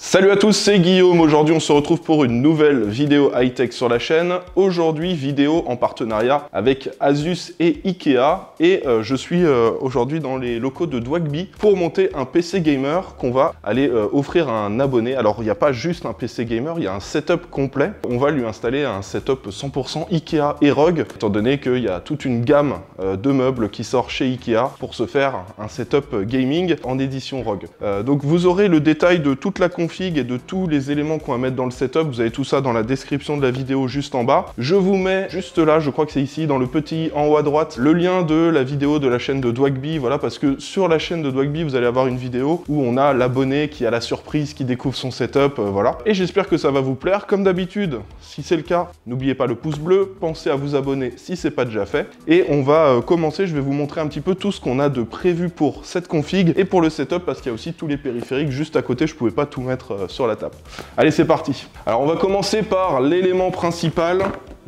Salut à tous, c'est Guillaume. Aujourd'hui, on se retrouve pour une nouvelle vidéo high-tech sur la chaîne. Aujourd'hui, vidéo en partenariat avec Asus et Ikea. Et je suis aujourd'hui dans les locaux de Dwagby pour monter un PC gamer qu'on va aller offrir à un abonné. Alors, il n'y a pas juste un PC gamer, il y a un setup complet. On va lui installer un setup 100% Ikea et ROG, étant donné qu'il y a toute une gamme de meubles qui sort chez Ikea pour se faire un setup gaming en édition ROG. Donc, vous aurez le détail de toute la config et de tous les éléments qu'on va mettre dans le setup. Vous avez tout ça dans la description de la vidéo juste en bas. Je vous mets juste là, je crois que c'est ici, dans le petit en haut à droite, le lien de la vidéo de la chaîne de Dwagby. Voilà, parce que sur la chaîne de Dwagby, vous allez avoir une vidéo où on a l'abonné qui a la surprise, qui découvre son setup, voilà. Et j'espère que ça va vous plaire. Comme d'habitude, si c'est le cas, n'oubliez pas le pouce bleu, pensez à vous abonner si c'est pas déjà fait. Et on va commencer, je vais vous montrer un petit peu tout ce qu'on a de prévu pour cette config et pour le setup, parce qu'il y a aussi tous les périphériques juste à côté, je pouvais pas tout mettre sur la table. Allez, c'est parti. Alors, on va commencer par l'élément principal,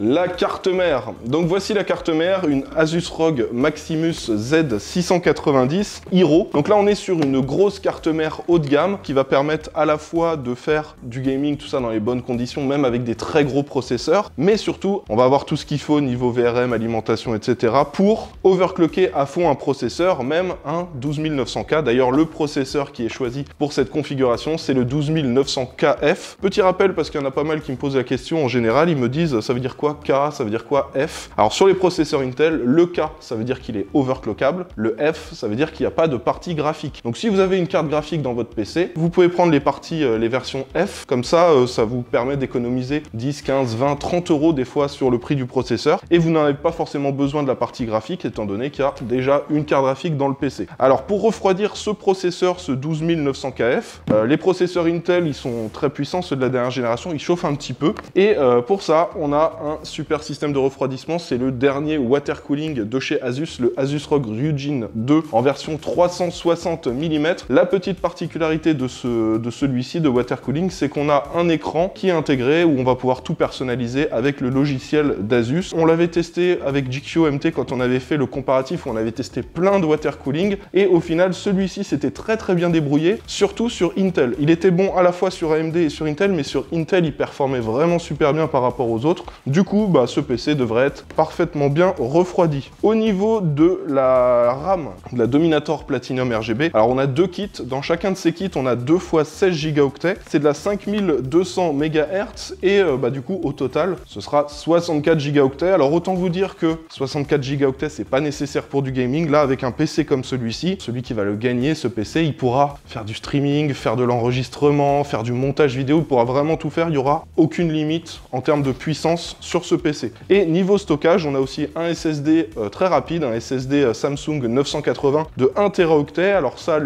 la carte mère. Donc voici la carte mère, une Asus ROG Maximus Z690 Hero. Donc là on est sur une grosse carte mère haut de gamme qui va permettre à la fois de faire du gaming, tout ça dans les bonnes conditions, même avec des très gros processeurs, mais surtout on va avoir tout ce qu'il faut niveau VRM, alimentation, etc. pour overclocker à fond un processeur, même un 12900K. D'ailleurs le processeur qui est choisi pour cette configuration c'est le 12900KF. Petit rappel parce qu'il y en a pas mal qui me posent la question, en général ils me disent ça veut dire quoi K, ça veut dire quoi F? Alors sur les processeurs Intel, le K, ça veut dire qu'il est overclockable, le F, ça veut dire qu'il n'y a pas de partie graphique. Donc si vous avez une carte graphique dans votre PC, vous pouvez prendre les parties, les versions F, comme ça, ça vous permet d'économiser 10, 15, 20, 30 euros des fois sur le prix du processeur, et vous n'en avez pas forcément besoin de la partie graphique, étant donné qu'il y a déjà une carte graphique dans le PC. Alors pour refroidir ce processeur, ce 12900KF, les processeurs Intel, ils sont très puissants, ceux de la dernière génération, ils chauffent un petit peu, et pour ça, on a un super système de refroidissement, c'est le dernier water cooling de chez Asus, le Asus ROG Ryujin 2 en version 360 mm. La petite particularité de celui-ci, de water cooling, c'est qu'on a un écran qui est intégré où on va pouvoir tout personnaliser avec le logiciel d'Asus. On l'avait testé avec GQOMT quand on avait fait le comparatif où on avait testé plein de water cooling et au final celui-ci s'était très bien débrouillé, surtout sur Intel. Il était bon à la fois sur AMD et sur Intel, mais sur Intel il performait vraiment super bien par rapport aux autres. Du coup, ce PC devrait être parfaitement bien refroidi. Au niveau de la RAM, de la Dominator Platinum RGB, alors on a deux kits. Dans chacun de ces kits, on a 2 x 16 Go. C'est de la 5200 MHz et du coup, au total, ce sera 64 Go. Alors autant vous dire que 64 Go, c'est pas nécessaire pour du gaming. Là, avec un PC comme celui-ci, celui qui va le gagner, ce PC, il pourra faire du streaming, faire de l'enregistrement, faire du montage vidéo, il pourra vraiment tout faire. Il n'y aura aucune limite en termes de puissance sur ce PC. Et niveau stockage, on a aussi un SSD très rapide, un SSD Samsung 980 de 1 Teraoctet. Alors ça,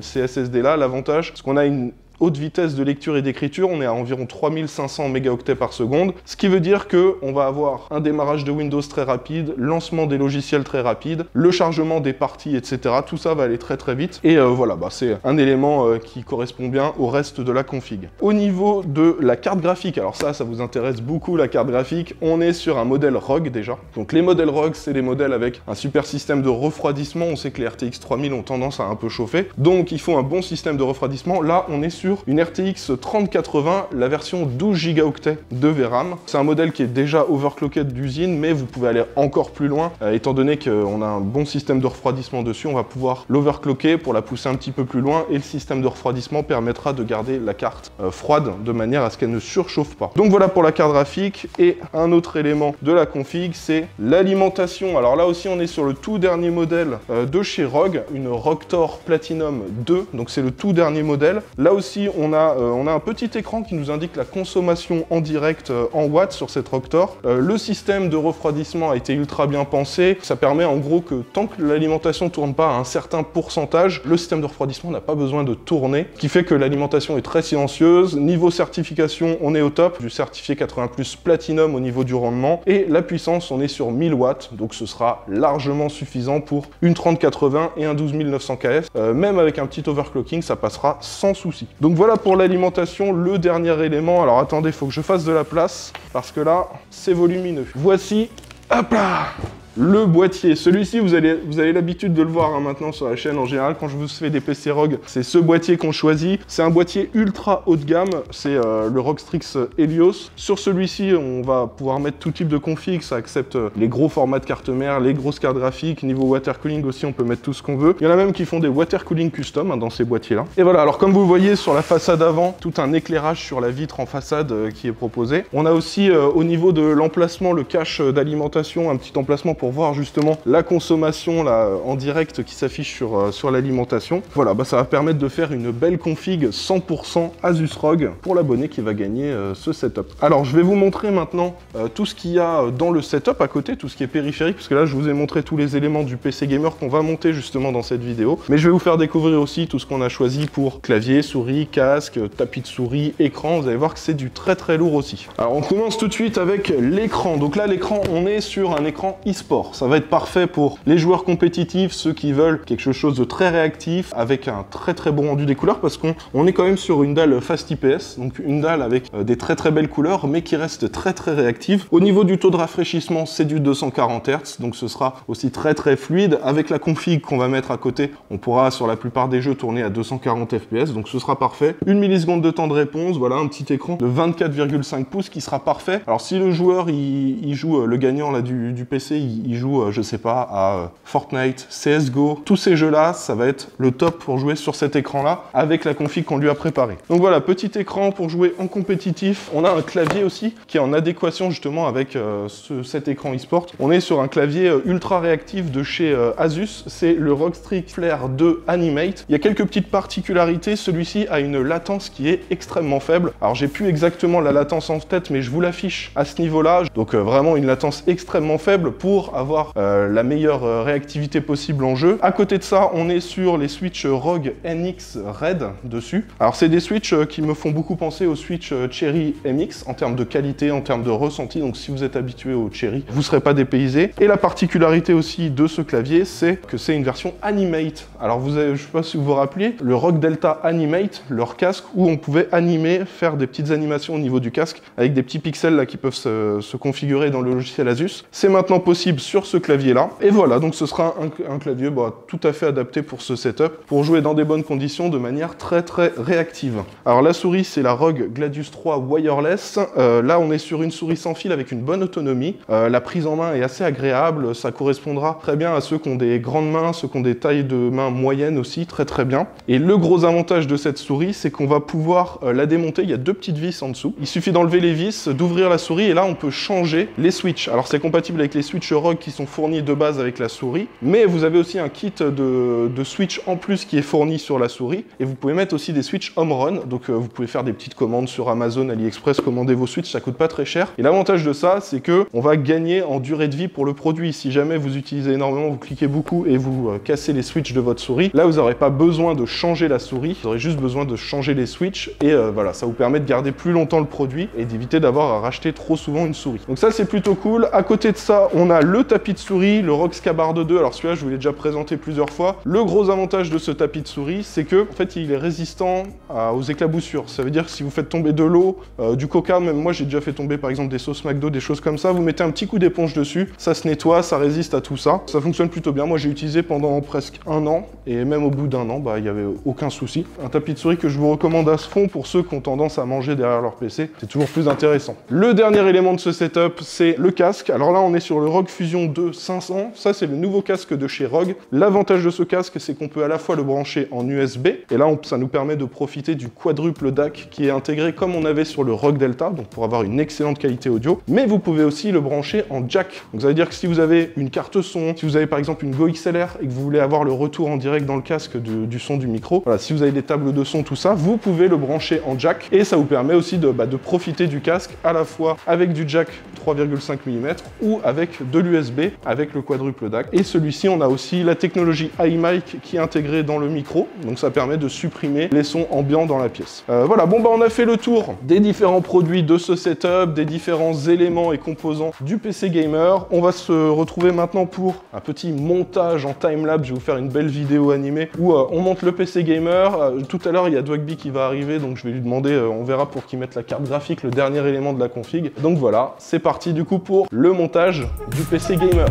ces SSD là, l'avantage, c'est qu'on a une haute vitesse de lecture et d'écriture, on est à environ 3500 mégaoctets par seconde, ce qui veut dire que on va avoir un démarrage de Windows très rapide, lancement des logiciels très rapide, le chargement des parties, etc. Tout ça va aller très vite. Et voilà, c'est un élément qui correspond bien au reste de la config. Au niveau de la carte graphique, alors ça vous intéresse beaucoup la carte graphique, on est sur un modèle ROG déjà. Donc les modèles ROG, c'est des modèles avec un super système de refroidissement. On sait que les RTX 3000 ont tendance à un peu chauffer, donc il faut un bon système de refroidissement. Là, on est sur une RTX 3080, la version 12 Go de VRAM. C'est un modèle qui est déjà overclocké d'usine, mais vous pouvez aller encore plus loin. Étant donné qu'on a un bon système de refroidissement dessus, on va pouvoir l'overclocker pour la pousser un petit peu plus loin, et le système de refroidissement permettra de garder la carte froide de manière à ce qu'elle ne surchauffe pas. Donc voilà pour la carte graphique. Et un autre élément de la config, c'est l'alimentation. Alors là aussi, on est sur le tout dernier modèle de chez ROG, une ROGTOR Platinum 2, donc c'est le tout dernier modèle. Là aussi, on a un petit écran qui nous indique la consommation en direct en watts sur cette ROGTOR. Le système de refroidissement a été ultra bien pensé. Ça permet en gros que tant que l'alimentation ne tourne pas à un certain pourcentage, le système de refroidissement n'a pas besoin de tourner, ce qui fait que l'alimentation est très silencieuse. Niveau certification, on est au top, du certifié 80+ Platinum au niveau du rendement. Et la puissance, on est sur 1000 watts, donc ce sera largement suffisant pour une 3080 et un 12900 KF. Même avec un petit overclocking, ça passera sans souci. Donc voilà pour l'alimentation, le dernier élément. Alors attendez, il faut que je fasse de la place, parce que là, c'est volumineux. Voici, hop là, le boîtier. Celui-ci, vous avez l'habitude de le voir hein, maintenant sur la chaîne en général. Quand je vous fais des PC ROG, c'est ce boîtier qu'on choisit. C'est un boîtier ultra haut de gamme. C'est le ROG Strix Helios. Sur celui-ci, on va pouvoir mettre tout type de config. Ça accepte les gros formats de carte mère, les grosses cartes graphiques. Niveau water cooling aussi, on peut mettre tout ce qu'on veut. Il y en a même qui font des water cooling custom hein, dans ces boîtiers-là. Et voilà, alors comme vous le voyez sur la façade avant, tout un éclairage sur la vitre en façade qui est proposé. On a aussi au niveau de l'emplacement, le cache d'alimentation, un petit emplacement pour voir justement la consommation là, en direct qui s'affiche sur l'alimentation. Voilà, bah, ça va permettre de faire une belle config 100% Asus ROG pour l'abonné qui va gagner ce setup. Alors je vais vous montrer maintenant tout ce qu'il y a dans le setup à côté, tout ce qui est périphérique, parce que là je vous ai montré tous les éléments du PC Gamer qu'on va monter justement dans cette vidéo. Mais je vais vous faire découvrir aussi tout ce qu'on a choisi pour clavier, souris, casque, tapis de souris, écran. Vous allez voir que c'est du très très lourd aussi. Alors on commence tout de suite avec l'écran. Donc là l'écran, on est sur un écran e-sport. Ça va être parfait pour les joueurs compétitifs, ceux qui veulent quelque chose de très réactif, avec un très très bon rendu des couleurs, parce qu'on est quand même sur une dalle Fast IPS, donc une dalle avec des très très belles couleurs, mais qui reste très très réactive. Au niveau du taux de rafraîchissement, c'est du 240 Hz, donc ce sera aussi très très fluide. Avec la config qu'on va mettre à côté, on pourra sur la plupart des jeux tourner à 240 FPS, donc ce sera parfait. 1 milliseconde de temps de réponse, voilà un petit écran de 24,5 pouces qui sera parfait. Alors si le joueur il joue, le gagnant là du PC, il joue je sais pas à Fortnite, CSGO, tous ces jeux là, ça va être le top pour jouer sur cet écran là avec la config qu'on lui a préparée. Donc voilà, petit écran pour jouer en compétitif. On a un clavier aussi qui est en adéquation justement avec cet écran e-sport. On est sur un clavier ultra réactif de chez Asus, c'est le ROG Strix Flare 2 Animate. Il y a quelques petites particularités, celui-ci a une latence qui est extrêmement faible. Alors j'ai plus exactement la latence en tête, mais je vous l'affiche à ce niveau-là. Donc vraiment une latence extrêmement faible pour avoir la meilleure réactivité possible en jeu. À côté de ça, on est sur les switches ROG NX Red dessus. Alors c'est des switches qui me font beaucoup penser aux switches Cherry MX en termes de qualité, en termes de ressenti. Donc si vous êtes habitué au Cherry, vous ne serez pas dépaysé. Et la particularité aussi de ce clavier, c'est que c'est une version Animate. Alors vous avez, je ne sais pas si vous vous rappelez, le ROG Delta Animate, leur casque où on pouvait animer, faire des petites animations au niveau du casque avec des petits pixels là qui peuvent se configurer dans le logiciel Asus. C'est maintenant possible sur ce clavier là. Et voilà, donc ce sera un clavier tout à fait adapté pour ce setup, pour jouer dans des bonnes conditions de manière très très réactive. Alors la souris, c'est la ROG Gladius 3 Wireless. Là on est sur une souris sans fil avec une bonne autonomie. La prise en main est assez agréable, ça correspondra très bien à ceux qui ont des grandes mains, ceux qui ont des tailles de mains moyennes aussi, très très bien. Et le gros avantage de cette souris, c'est qu'on va pouvoir la démonter. Il y a deux petites vis en dessous. Il suffit d'enlever les vis, d'ouvrir la souris et là on peut changer les switches. Alors c'est compatible avec les switches ROG qui sont fournis de base avec la souris, mais vous avez aussi un kit de switch en plus qui est fourni sur la souris et vous pouvez mettre aussi des switches home run. Donc vous pouvez faire des petites commandes sur Amazon, AliExpress, commander vos switches, ça coûte pas très cher. Et l'avantage de ça, c'est que on va gagner en durée de vie pour le produit. Si jamais vous utilisez énormément, vous cliquez beaucoup et vous cassez les switches de votre souris, là vous n'aurez pas besoin de changer la souris, vous aurez juste besoin de changer les switches et voilà, ça vous permet de garder plus longtemps le produit et d'éviter d'avoir à racheter trop souvent une souris. Donc ça c'est plutôt cool. À côté de ça, on a le tapis de souris, le ROG Scabard 2. Alors celui-là, je vous l'ai déjà présenté plusieurs fois. Le gros avantage de ce tapis de souris, c'est que en fait, il est résistant aux éclaboussures. Ça veut dire que si vous faites tomber de l'eau, du coca, même moi j'ai déjà fait tomber par exemple des sauces McDo, des choses comme ça, vous mettez un petit coup d'éponge dessus, ça se nettoie, ça résiste à tout ça. Ça fonctionne plutôt bien. Moi j'ai utilisé pendant presque un an et même au bout d'un an, il n'y avait aucun souci. Un tapis de souris que je vous recommande à ce fond pour ceux qui ont tendance à manger derrière leur PC. C'est toujours plus intéressant. Le dernier élément de ce setup, c'est le casque. Alors là, on est sur le ROG Fusion 2 500. Ça, c'est le nouveau casque de chez ROG. L'avantage de ce casque, c'est qu'on peut à la fois le brancher en USB. Et là, ça nous permet de profiter du quadruple DAC qui est intégré comme on avait sur le ROG Delta, donc pour avoir une excellente qualité audio. Mais vous pouvez aussi le brancher en jack. Donc ça veut dire que si vous avez une carte son, si vous avez par exemple une Go XLR et que vous voulez avoir le retour en direct dans le casque du son du micro, voilà, si vous avez des tables de son, tout ça, vous pouvez le brancher en jack. Et ça vous permet aussi de profiter du casque à la fois avec du jack 3,5 mm ou avec de l'USB avec le quadruple DAC. Et celui-ci, on a aussi la technologie iMic qui est intégrée dans le micro, donc ça permet de supprimer les sons ambiants dans la pièce. Voilà, bon on a fait le tour des différents produits de ce setup, des différents éléments et composants du PC Gamer. On va se retrouver maintenant pour un petit montage en timelapse. Je vais vous faire une belle vidéo animée où on monte le PC Gamer. Tout à l'heure, il y a Dwagby qui va arriver, donc je vais lui demander, on verra pour qu'il mette la carte graphique, le dernier élément de la config. Donc voilà, c'est parti du coup pour le montage du PC Gamer.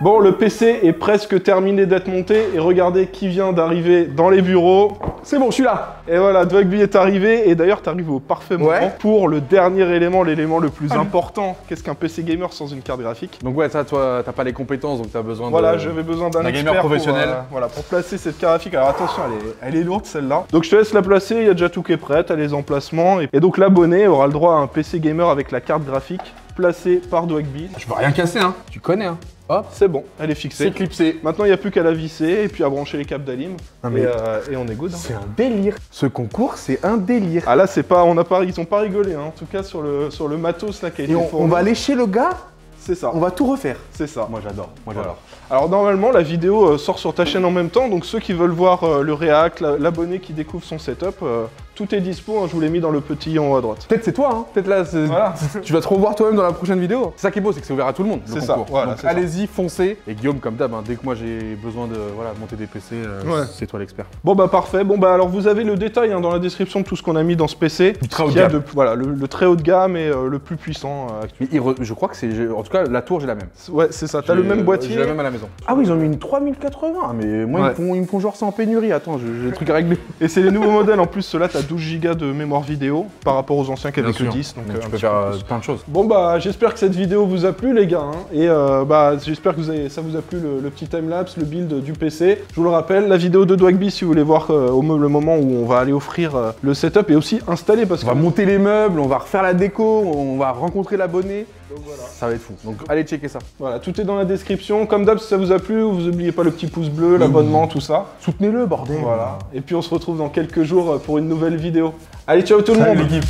Bon, le PC est presque terminé d'être monté et regardez qui vient d'arriver dans les bureaux. C'est bon, je suis là. Et voilà, Dwagby est arrivé et d'ailleurs t'arrives au parfait moment pour le dernier élément, l'élément le plus important. Qu'est-ce qu'un PC gamer sans une carte graphique? Donc ouais, ça, toi, t'as pas les compétences, donc t'as besoin Voilà, j'avais besoin d'un expert gamer professionnel. Pour placer cette carte graphique. Alors attention, elle est lourde celle-là. Donc je te laisse la placer, il y a déjà tout qui est prêt, t'as les emplacements. Et donc l'abonné aura le droit à un PC gamer avec la carte graphique placée par Dwagby. Je veux rien casser, hein. Tu connais, hein. Hop, c'est bon, elle est fixée. C'est clipsé. Maintenant, il n'y a plus qu'à la visser et puis à brancher les câbles d'Alim. Et on est good. Hein. C'est un délire. Ce concours, c'est un délire. Ah là, c'est pas, ils ont pas rigolé, hein. En tout cas sur le matos là qui a été fourni. On va aller chez le gars. C'est ça. On va tout refaire. C'est ça. Moi j'adore. Voilà. Alors normalement la vidéo sort sur ta chaîne en même temps, donc ceux qui veulent voir le react, l'abonné qui découvre son setup, tout est dispo, hein, je vous l'ai mis dans le petit en haut à droite. Peut-être c'est toi, hein. Peut-être là, voilà. Tu vas te revoir toi-même dans la prochaine vidéo. C'est ça qui est beau, c'est que c'est ouvert à tout le monde. C'est ça. Voilà, donc allez-y, foncez. Et Guillaume, comme d'hab, hein, dès que moi j'ai besoin de monter des PC, c'est toi l'expert. Bon bah parfait. Bon bah alors vous avez le détail hein, dans la description de tout ce qu'on a mis dans ce PC. Du très haut de gamme. Voilà, le très haut de gamme et le plus puissant actuellement. Je crois que c'est, en tout cas, la tour j'ai la même. Ouais, c'est ça. T'as le même boîtier. J'ai la même à la maison. Ah oui, ils ont mis une 3080. Mais moi ils me font genre ça en pénurie. Attends, j'ai des trucs à régler. Et c'est les nouveaux modèles. En plus, ceux-là, t'as 12 Go de mémoire vidéo par rapport aux anciens qui avaient que 10. Donc tu peux faire plein de choses. Bon bah j'espère que cette vidéo vous a plu les gars. Hein, et bah j'espère que ça vous a plu le petit timelapse, le build du PC. Je vous le rappelle, la vidéo de Dwagby si vous voulez voir le moment où on va aller offrir le setup et aussi installer parce qu'on va monter les meubles, on va refaire la déco, on va rencontrer l'abonné. Voilà. Ça va être fou. Donc allez checker ça. Voilà, tout est dans la description. Comme d'hab, si ça vous a plu, vous n'oubliez pas le petit pouce bleu, l'abonnement, tout ça. Soutenez-le, bordel. Voilà. Et puis on se retrouve dans quelques jours pour une nouvelle vidéo. Allez, ciao tout le monde. L'équipe.